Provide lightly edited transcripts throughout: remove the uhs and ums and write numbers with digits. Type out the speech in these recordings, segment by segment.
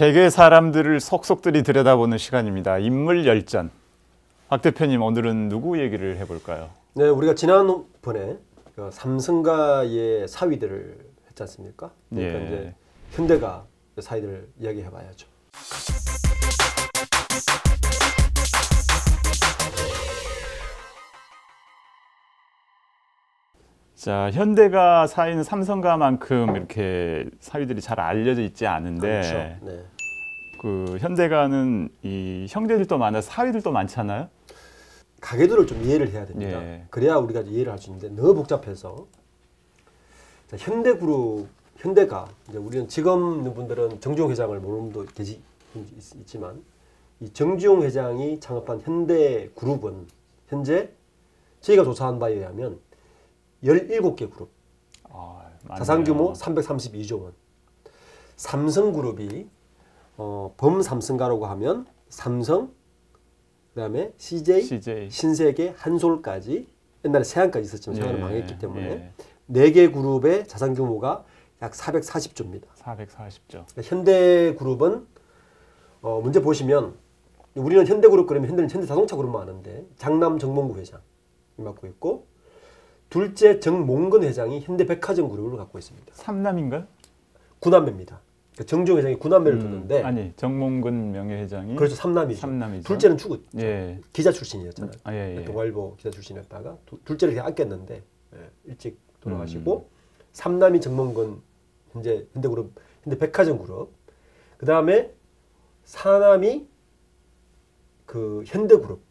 세계 사람들을 속속들이 들여다보는 시간입니다. 인물 열전. 박 대표님, 오늘은 누구 얘기를 해볼까요? 네, 우리가 지난번에 삼성가의 사위들을 했지 않습니까? 그러니까 예. 이제 현대가 사위들을 이야기해봐야죠. 자, 현대가 사위는 삼성가만큼 이렇게 사위들이 잘 알려져 있지 않은데, 그렇죠. 네. 그 현대가는 이 형제들도 많아 사위들도 많잖아요. 가계도를 좀 이해를 해야 됩니다. 예. 그래야 우리가 이해를 할 수 있는데 너무 복잡해서. 자, 현대그룹, 현대가 이제 우리는 지금 있는 분들은 정주영 회장을 모르는 분도 있지만 이 정주영 회장이 창업한 현대그룹은 현재 저희가 조사한 바에 의하면 17개 그룹, 자산 규모 332조 원. 삼성그룹이 범삼성가라고 하면 삼성, 그다음에 CJ, 신세계, 한솔까지 옛날에 세안까지 있었지만 세안은 망했기 때문에 4개 그룹의 자산 규모가 약 440조입니다. 440조. 현대그룹은 문제 보시면 우리는 현대그룹 그러면 현대는 현대자동차 그룹만 아는데 장남 정몽구 회장이 맡고 있고 둘째 정몽근 회장이 현대백화점 그룹을 갖고 있습니다. 삼남인가요? 구남매입니다. 정주영 회장이 구남매를 두는데 아니 정몽근 명예회장이 그렇죠. 삼남이죠. 삼남이죠. 둘째는 추구 예. 기자 출신이었잖아요. 예. 동아일보 기자 출신이었다가 둘째를 그냥 아꼈는데 일찍 돌아가시고 삼남이 정몽근 현재 현대그룹 현대백화점 그룹 그 다음에 사남이 그 현대그룹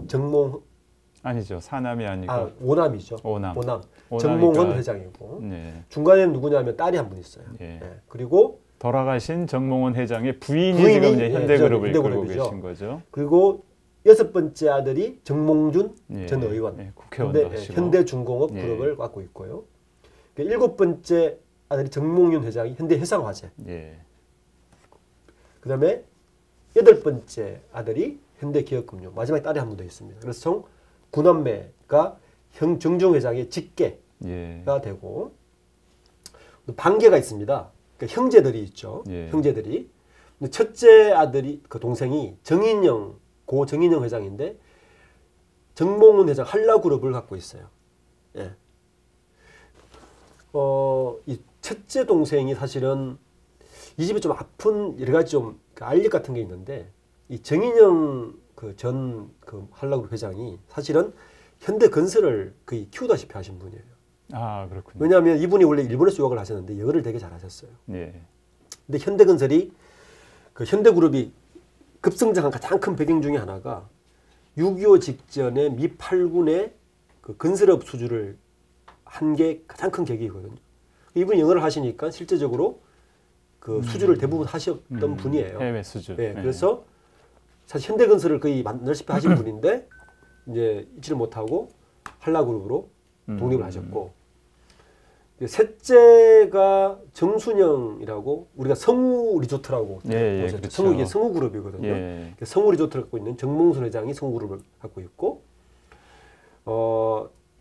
정몽 아니죠. 사남이 아니고 오남이죠. 오남. 정몽헌 회장이고 네. 중간에는 누구냐면 딸이 한 분 있어요. 예. 네. 그리고 돌아가신 정몽헌 회장의 부인이 지금 이제 현대그룹을 이끌고 계신 거죠. 그리고 6번째 아들이 정몽준 전 예. 의원. 예. 국회의원도 하시고. 현대중공업 그룹을 갖고 있고요. 7번째 아들이 정몽윤 회장이 현대해상화재. 예. 그다음에 8번째 아들이 현대기업금융. 마지막에 딸이 한 분 더 있습니다. 그래서 총 9남매가 정주영 회장의 직계가 되고 반계가 있습니다. 그러니까 형제들이 있죠. 형제들이. 근데 첫째 아들이 그 동생이 정인영 고 정인영 회장인데 정몽은 회장 한라그룹을 갖고 있어요. 예. 이 첫째 동생이 사실은 이 집에 좀 아픈 여러 가지 좀 알력 같은 게 있는데 이 정인영 그 전 그 한라그룹 회장이 사실은 현대건설을 거의 키우다시피 하신 분이에요. 아, 그렇군요. 왜냐하면 이분이 원래 일본에서 유학을 하셨는데 영어를 되게 잘하셨어요. 예. 근데 현대건설이 그 현대그룹이 급성장한 가장 큰 배경 중에 하나가 6.25 직전에 미 8군의 그 건설업 수주를 한 게 가장 큰 계기거든요. 이분이 영어를 하시니까 실제적으로 그 수주를 대부분 하셨던 분이에요. 해외 수주. 네, 그래서 사실 현대건설을 거의 만들다시피 하신 분인데 이제 잊지를 못하고 한라그룹으로 독립을 하셨고 셋째가 정순영이라고 우리가 성우 리조트라고 그렇죠. 성우 이게 성우그룹이거든요. 성우 리조트를 갖고 있는 정몽순 회장이 성우그룹을 갖고 있고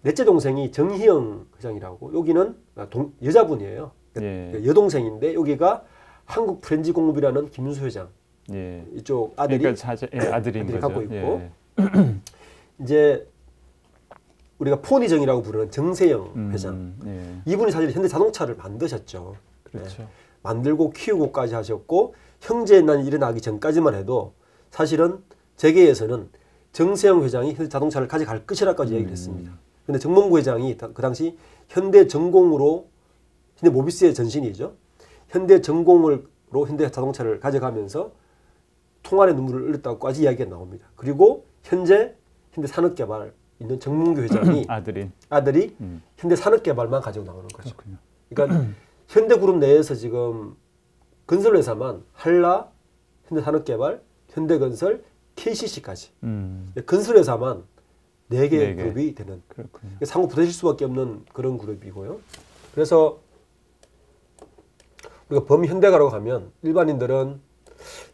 넷째 동생이 정희영 회장이라고 여기는 여자분이에요. 여동생인데 여기가 한국프렌즈공업이라는 김윤수 회장 이쪽 아들이 그러니까 아들인 거죠. 갖고 있고 이제 우리가 포니정이라고 부르는 정세영 회장 이분이 사실 현대자동차를 만드셨죠. 그렇죠. 만들고 키우고까지 하셨고 형제난이 일어나기 전까지만 해도 사실은 재계에서는 정세영 회장이 현대자동차를 가져갈 것이라까지 얘기를 했습니다. 근데 정몽구 회장이 그 당시 현대전공으로 현대모비스의 전신이죠. 현대전공으로 현대자동차를 가져가면서 통안의 눈물을 흘렸다고까지 이야기가 나옵니다. 그리고 현재 현대산업개발 있는 정몽규 회장이 아들이 현대산업개발만 가지고 나오는 거죠. 그렇군요. 그러니까 현대그룹 내에서 지금 건설회사만 한라, 현대산업개발, 현대건설, KCC까지 건설회사만 4개 그룹이 되는 상호 부대질 수밖에 없는 그런 그룹이고요. 그래서 우리가 범현대가라고 하면 일반인들은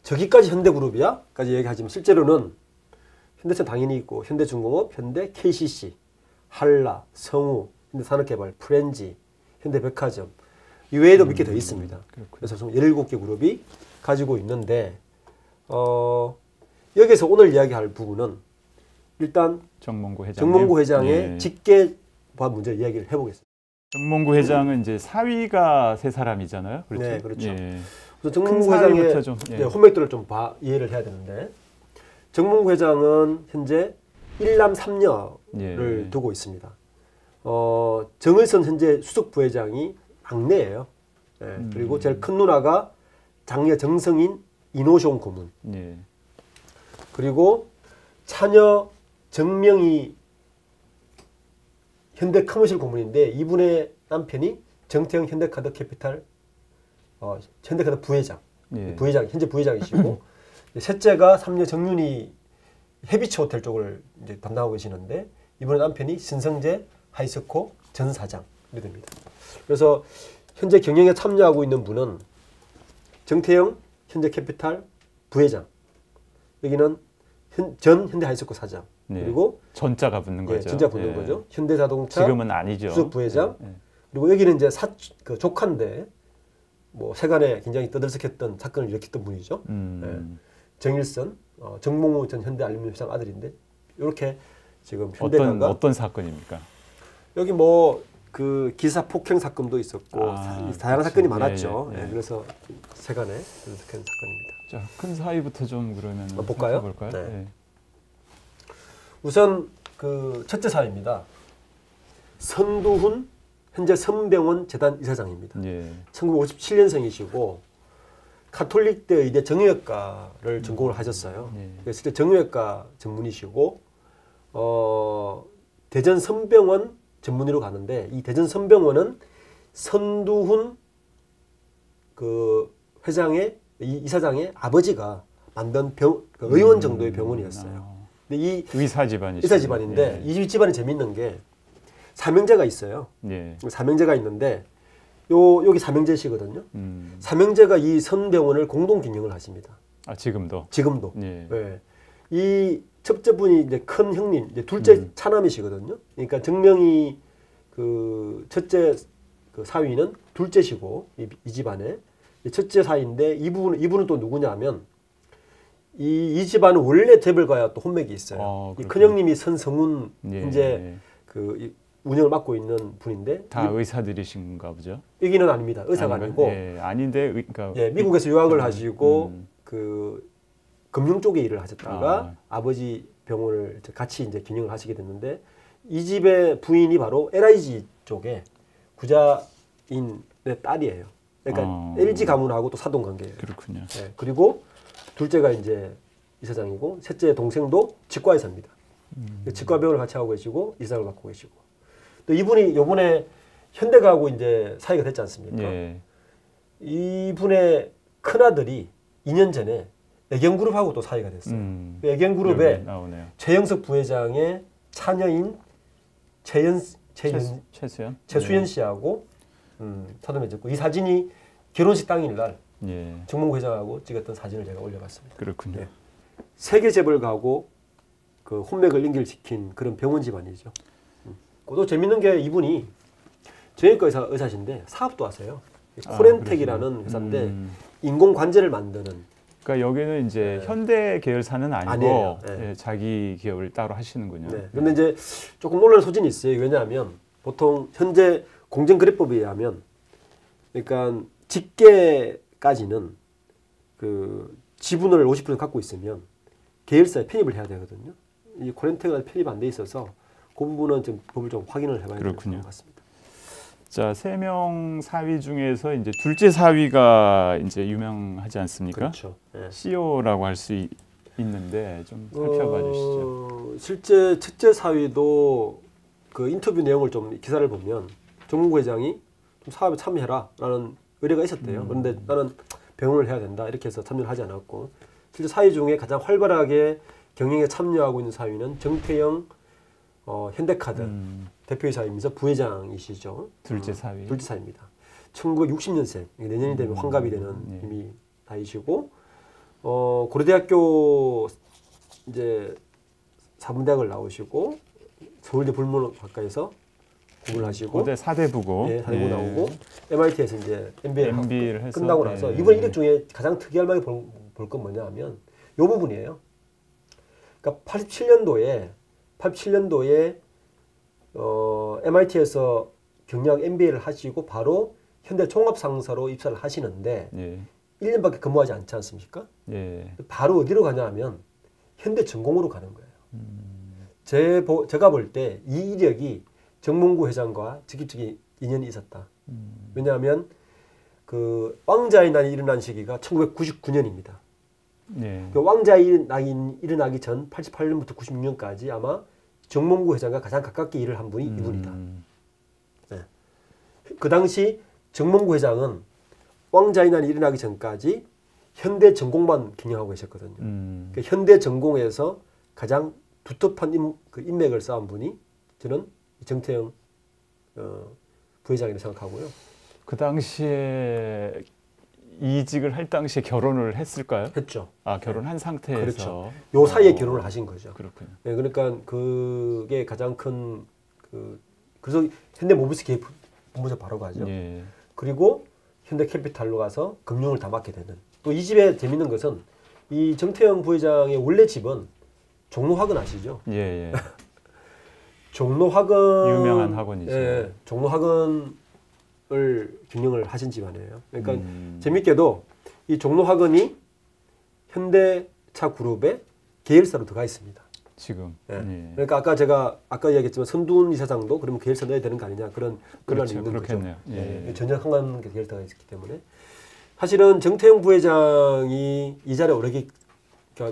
저기까지 현대그룹이야? 까지 얘기하지만 실제로는 현대차 당연히 있고 현대중공업, 현대 KCC, 한라, 성우, 현대산업개발, 프렌지, 현대백화점 이 외에도 몇 개 더 있습니다. 그래서 총 17개 그룹이 가지고 있는데 여기서 오늘 이야기할 부분은 일단 정몽구 회장. 정몽구 회장의 예. 직계와 문제 이야기를 해보겠습니다. 정몽구 회장은 이제 사위가 세 사람이잖아요. 그렇죠? 네, 그렇죠. 예. 그래서 정몽구 회장의 좀, 예. 혼맥도를 좀 이해를 해야 되는데 정몽구 회장은 현재 1남 3녀를 예. 두고 있습니다. 정의선 현재 수석 부회장이 막내예요. 예, 그리고 제일 큰 누나가 장녀 정성인 이노숑 고문. 예. 그리고 차녀 정명희 현대커머셜 고문인데 이분의 남편이 정태영 현대카드 캐피탈 현대카드 부회장. 예. 현재 부회장이시고 셋째가 삼녀 정윤희 해비치 호텔 쪽을 이제 담당하고 계시는데 이분의 남편이 신성재 하이스코 전 사장이 됩니다. 그래서 현재 경영에 참여하고 있는 분은 정태영 현대 캐피탈 부회장, 여기는 전 현대 하이스코 사장, 예. 그리고 전자가 붙는 거죠. 전자 붙는 예. 거죠. 현대자동차 지금은 아니죠. 수석 부회장, 예. 그리고 여기는 이제 조카인데 뭐 세간에 굉장히 떠들썩했던 사건을 일으켰던 분이죠. 예. 정일선, 정몽우 전 현대알루미늄 회장 아들인데 이렇게 지금 현대가가 어떤 사건입니까? 여기 뭐 그 기사 폭행 사건도 있었고 다양한 그렇지. 사건이 많았죠. 예, 예. 예, 그래서 세간에 떠들썩한 사건입니다. 자, 큰 사위부터 좀 그러면 볼까요? 볼까요? 네. 예. 우선 그 첫째 사위입니다. 선두훈 현재 선병원 재단 이사장입니다. 예. 1957년생이시고 가톨릭대 의대 정형외과를 전공을 하셨어요. 예. 그래서 정형외과 전문이시고 대전 선병원 전문의로 가는데 이 대전 선병원은 선두훈 그 회장의 이사장의 아버지가 만든 그 의원 정도의 병원이었어요. 근데 이 의사 집안이시죠. 의사 집안인데 예. 이 집안이 재밌는 게 삼형제가 있어요. 예. 삼형제가 있는데 여기 삼형제시거든요. 삼형제가 이 선병원을 공동 경영을 하십니다. 아, 지금도. 예. 예. 이 첫째 분이 이제 큰 형님, 이제 둘째 차남이시거든요. 그러니까 정명이 그 첫째 그 사위는 둘째시고 이 집안에 첫째 사위인데 이분은 또 누구냐면 이 집안은 원래 재벌가야 또 혼맥이 있어요. 이 큰형님이 선성훈 예. 현재 그 운영을 맡고 있는 분인데 다 의사들이신가 보죠. 여기는 아닙니다. 의사가 아니고 예, 아닌데 그러니까 예, 미국에서 유학을 하시고 그 금융 쪽에 일을 하셨다가 아버지 병원을 같이 이제 경영을 하시게 됐는데 이 집의 부인이 바로 LIG 쪽에 구자인의 딸이에요. 그러니까 LG 가문하고 또 사돈 관계예요. 그렇군요. 예, 그리고 둘째가 이제 이사장이고 셋째 동생도 치과의사입니다. 치과병원을 같이 하고 계시고 이사를 맡고 계시고 또 이분이 요번에 현대가하고 이제 사이가 됐지 않습니까? 예. 이분의 큰아들이 2년 전에 애경그룹하고 또 사이가 됐어요. 그 애경그룹의 최영석 부회장의 차녀인 최수연 씨하고 사돈을 맺었고 이 사진이 결혼식 당일날 예. 정몽구 회장하고 찍었던 사진을 제가 올려봤습니다. 그렇군요. 네. 세계 재벌가하고 그 혼맥을 연결시킨 그런 병원 집안이죠. 또 재밌는 게 이분이 정형외과 의사신데 사업도 하세요. 코렌텍이라는 회사인데 인공 관절을 만드는. 그러니까 여기는 이제 현대 계열사는 아니고 네. 예, 자기 기업을 따로 하시는군요. 네. 그런데 이제 조금 놀랄 소진이 있어요. 왜냐하면 보통 현재 공정거래법에 의하면 그러니까 직계까지는 그 지분을 50% 갖고 있으면 계열사에 편입을 해야 되거든요. 이 코렌텍가 편입 안 돼 있어서 그 부분은 좀 법을 좀 확인을 해봐야 될 것 같습니다. 자, 3명 사위 중에서 이제 둘째 사위가 이제 유명하지 않습니까? 그렇죠. 네. CEO라고 할 수 있는데 좀 살펴봐 주시죠. 실제 첫째 사위도 그 인터뷰 내용을 좀 기사를 보면 정몽구 회장이 좀 사업에 참여해라라는 의뢰가 있었대요. 그런데 나는 병원을 해야 된다 이렇게 해서 참여를 하지 않았고 실제 사위 중에 가장 활발하게 경영에 참여하고 있는 사위는 정태영 현대카드 대표이사이면서 부회장이시죠. 둘째 사위. 둘째 사위입니다. 1960년생 내년이 되면 환갑이 되는 이미 나이시고 고려대학교 이제 사범대학을 나오시고 서울대 불문학과에서 공부를 하시고 고대 사대부고 예, 사대부 나오고 MIT에서 이제 MBA를 해서 끝나고 나서 이번 이력 중에 가장 특이할 만하게 볼 건 뭐냐 하면 이 부분이에요. 그러니까 87년도에 MIT에서 경영 MBA를 하시고 바로 현대 종합상사로 입사를 하시는데 예. 1년밖에 근무하지 않지 않습니까? 예. 바로 어디로 가냐 하면 현대전공으로 가는 거예요. 제가 볼 때 이 이력이 정몽구 회장과 직접적인 인연이 있었다. 왜냐하면 그 왕자의 난이 일어난 시기가 1999년입니다. 예. 그 왕자의 난이 일어나기 전 88년부터 96년까지 아마 정몽구 회장과 가장 가깝게 일을 한 분이 이분이다. 네. 그 당시 정몽구 회장은 왕자의 난이 일어나기 전까지 현대전공만 경영하고 계셨거든요. 그 현대전공에서 가장 두텁한 인맥을 쌓은 분이 저는 정태영 부회장이라고 생각하고요. 그 당시에 이직을 할 당시에 결혼을 했을까요? 했죠. 아, 결혼한 상태에서. 그렇죠. 요 사이에 결혼을 하신 거죠. 그렇군요. 네, 그러니까 그게 가장 큰 그래서 현대모비스 기획 본부장 바로 가죠. 예. 그리고 현대캐피탈로 가서 금융을 다 맡게 되는. 또 이 집에 재밌는 것은 이 정태영 부회장의 원래 집은 종로학원 아시죠? 예, 예. 종로학원 유명한 학원이죠. 예, 종로학원을 경영을 하신 집안이에요. 그러니까 재밌게도 이 종로학원이 현대차 그룹의 계열사로 들어가 있습니다. 지금. 예. 예. 그러니까 아까 이야기했지만 선두훈 이사장도 그러면 계열사 넣어야 되는 거 아니냐 그런 논란이 그렇죠. 있는 그렇겠네요. 거죠. 예. 전혀 상관관계 계열사가 있기 때문에 사실은 정태영 부회장이 이 자리에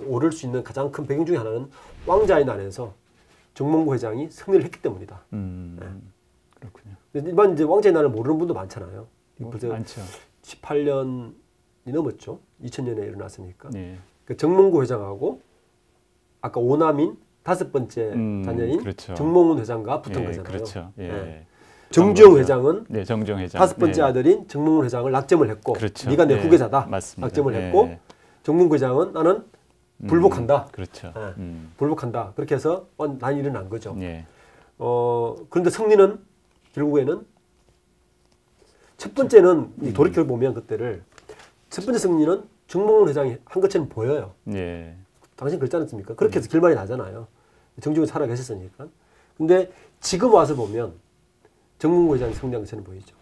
오를 수 있는 가장 큰 배경 중에 하나는 왕자의 난에서 정몽구 회장이 승리를 했기 때문이다. 그렇군요. 일반 이제 왕자의 난을 모르는 분도 많잖아요. 벌써 많죠. 18년이 넘었죠. 2000년에 일어났으니까. 예. 그 정몽구 회장하고 아까 오남인 다섯 번째 자녀인 그렇죠. 정몽훈 회장과 붙은 예, 거잖아요. 그렇죠. 예. 네. 정주영 회장은 네, 정주영 회장. 다섯 번째 예. 아들인 정몽훈 회장을 낙점을 했고 그렇죠. 네가 내 예, 후계자다. 맞습니다. 낙점을 예. 했고 정몽구 회장은 나는 불복한다. 그렇죠. 예. 불복한다. 그렇게 해서 난이 일어난 거죠. 예. 그런데 승리는 결국에는 첫 번째는 돌이켜 보면 그때를 첫 번째 승리는 정몽훈 회장이 한 것처럼 보여요. 예. 당신 그랬지 않습니까? 그렇게 해서 결말이 나잖아요. 정중히 살아계셨으니까. 근데 지금 와서 보면 정몽구 회장이 승리한 것처럼 보이죠.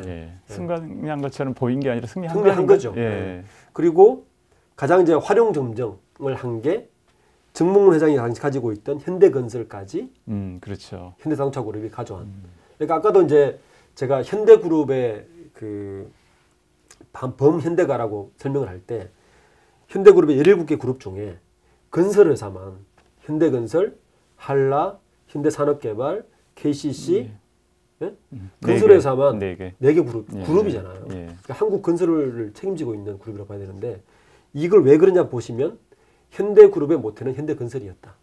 예. 승리한 것처럼 보인 게 아니라 승리한 거죠. 예. 그리고 가장 이제 활용 점정을 한 게 정몽훈 회장이 당시 가지고 있던 현대건설까지 그렇죠. 현대자동차 그룹이 가져온. 그러니까 아까도 이제 제가 현대그룹의 그 범현대가라고 설명을 할 때 현대그룹의 17개 그룹 중에 건설회사만 현대건설, 한라, 현대산업개발, KCC, 예? 건설회사만 4개 그룹이잖아요. 예. 그러니까 한국 건설을 책임지고 있는 그룹이라고 봐야 되는데 이걸 왜 그러냐 보시면 현대그룹의 모태는 현대건설이었다.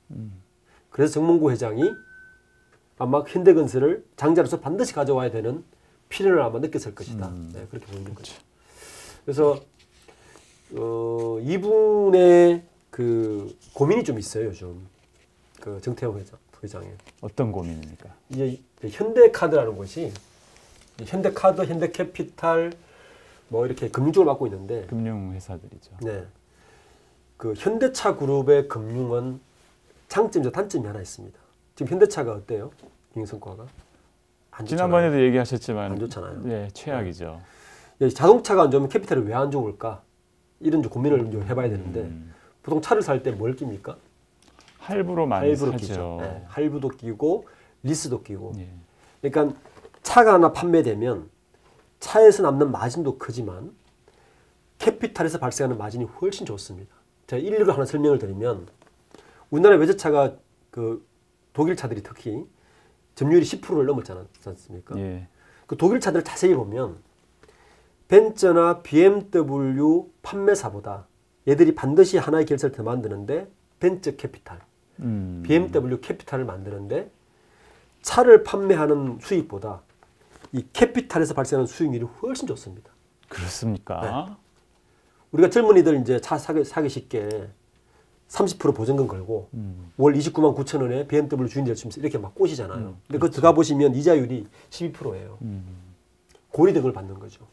그래서 정몽구 회장이 아마 현대건설을 장자로서 반드시 가져와야 되는 필요를 아마 느꼈을 것이다. 네, 그렇게 보이는 거죠. 그래서 이분의 그 고민이 좀 있어요 요즘 그 정태영 회장의 어떤 고민입니까? 이제 현대카드라는 것이 현대카드, 현대캐피탈 뭐 이렇게 금융 쪽을 맡고 있는데 금융회사들이죠. 네, 그 현대차 그룹의 금융은 장점이자 단점이 하나 있습니다. 지금 현대차가 어때요? 경영 성과가 안 지난번에도 얘기하셨지만 안 좋잖아요. 예, 최악이죠. 네. 자동차가 안 좋으면 캐피탈이 왜 안 좋을까? 이런 고민을 좀 해봐야 되는데 보통 차를 살 때 뭘 낍니까? 할부로 많이 사죠. 끼죠. 네, 할부도 끼고 리스도 끼고. 예. 그러니까 차가 하나 판매되면 차에서 남는 마진도 크지만 캐피탈에서 발생하는 마진이 훨씬 좋습니다. 제가 일일이 하나 설명을 드리면 우리나라 외제차가 그 독일 차들이 특히 점유율이 10%를 넘었지 않습니까? 예. 그 독일 차들을 자세히 보면 벤츠나 BMW 판매사보다 얘들이 반드시 하나의 결사를 더 만드는데 벤츠 캐피탈, BMW 캐피탈을 만드는데 차를 판매하는 수익보다 이 캐피탈에서 발생하는 수익률이 훨씬 좋습니다. 그렇습니까? 네. 우리가 젊은이들 이제 차 사기 쉽게 30% 보증금 걸고 월 29만 9천 원에 BMW 주인 될 수 있으면서 이렇게 막 꼬시잖아요. 근데 그거 들어가 보시면 이자율이 12%예요. 고리등을 받는 거죠.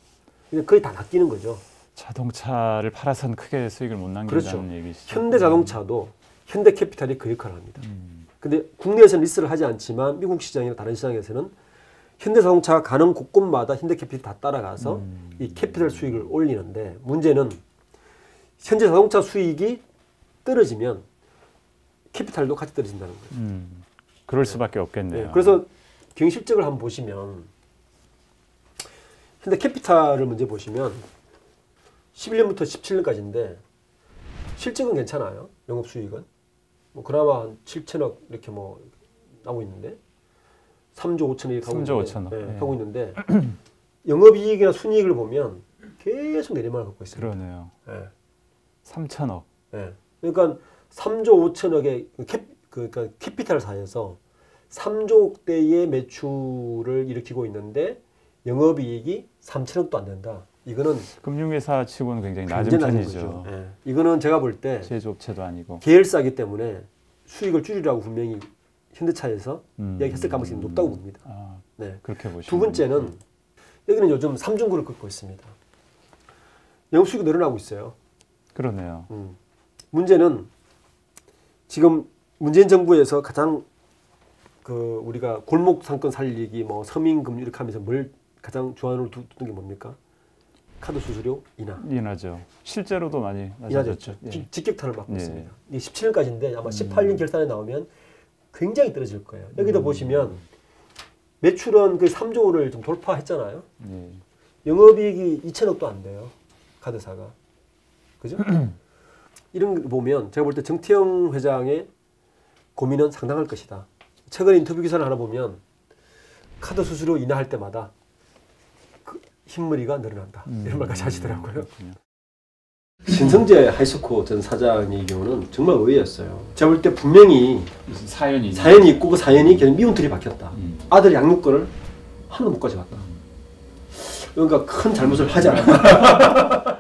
근데 거의 다 낚이는 거죠. 자동차를 팔아서는 크게 수익을 못 남긴다는 그렇죠. 얘기시죠. 현대자동차도 현대캐피탈이 그 역할을 합니다. 근데 국내에서는 리스트를 하지 않지만 미국 시장이나 다른 시장에서는 현대자동차가 가는 곳곳마다 현대캐피탈이 다 따라가서 이 캐피탈 수익을 올리는데 문제는 현재 자동차 수익이 떨어지면 캐피탈도 같이 떨어진다는 거예요. 그럴 수밖에 없겠네요. 네, 그래서 경실적을 한번 보시면 현대캐피탈을 먼저 보시면 11년부터 17년까지인데 실적은 괜찮아요. 영업수익은 뭐 그나마 한 7천억 이렇게 뭐 나오고 있는데 3조 5천억이 3조 5천억 네, 하고 있는데 영업이익이나 순이익을 보면 계속 내리막을 걷고 있습니다. 그러네요. 네. 3천억. 네. 그러니까 3조 5천억의 그러니까 캐피탈사에서 3조대의 매출을 일으키고 있는데 영업이익이 3천억도 안 된다. 이거는 금융회사 치고는 굉장히 낮은 편이죠. 네. 이거는 제가 볼 때 제조업체도 아니고 계열사이기 때문에 수익을 줄이라고 분명히 현대차에서 이야기했을 가능성이 높다고 봅니다. 아, 네. 그렇게 보시면 두 번째는 여기는 요즘 삼중구를 긋고 있습니다. 영업수익이 늘어나고 있어요. 그러네요. 문제는 지금 문재인 정부에서 가장 우리가 골목 상권 살리기, 뭐 서민금 이렇게 하면서 뭘 가장 주안으로 두는 게 뭡니까? 카드 수수료 인하죠. 실제로도 많이 낮아졌죠. 예. 직격탄을 맞고 예. 있습니다. 이게 17년까지인데 아마 18년 결산에 나오면 굉장히 떨어질 거예요. 여기도 보시면 매출은 그 3조를 좀 돌파했잖아요. 예. 영업이익이 2천억도 안 돼요. 카드사가. 그죠? 이런 거 보면 제가 볼 때 정태영 회장의 고민은 상당할 것이다. 최근 인터뷰 기사를 하나 보면 카드 수수료 인하할 때마다 그 흰머리가 늘어난다. 이런 말까지 하시더라고요. 신성재 하이스코 전 사장의 경우는 정말 의외였어요. 제가 볼 때 분명히 무슨 사연이 있고 그 사연이 계속 미운틀이 박혔다. 아들 양육권을 하나도 못 가져갔다. 그러니까 큰 잘못을 하지 않았다.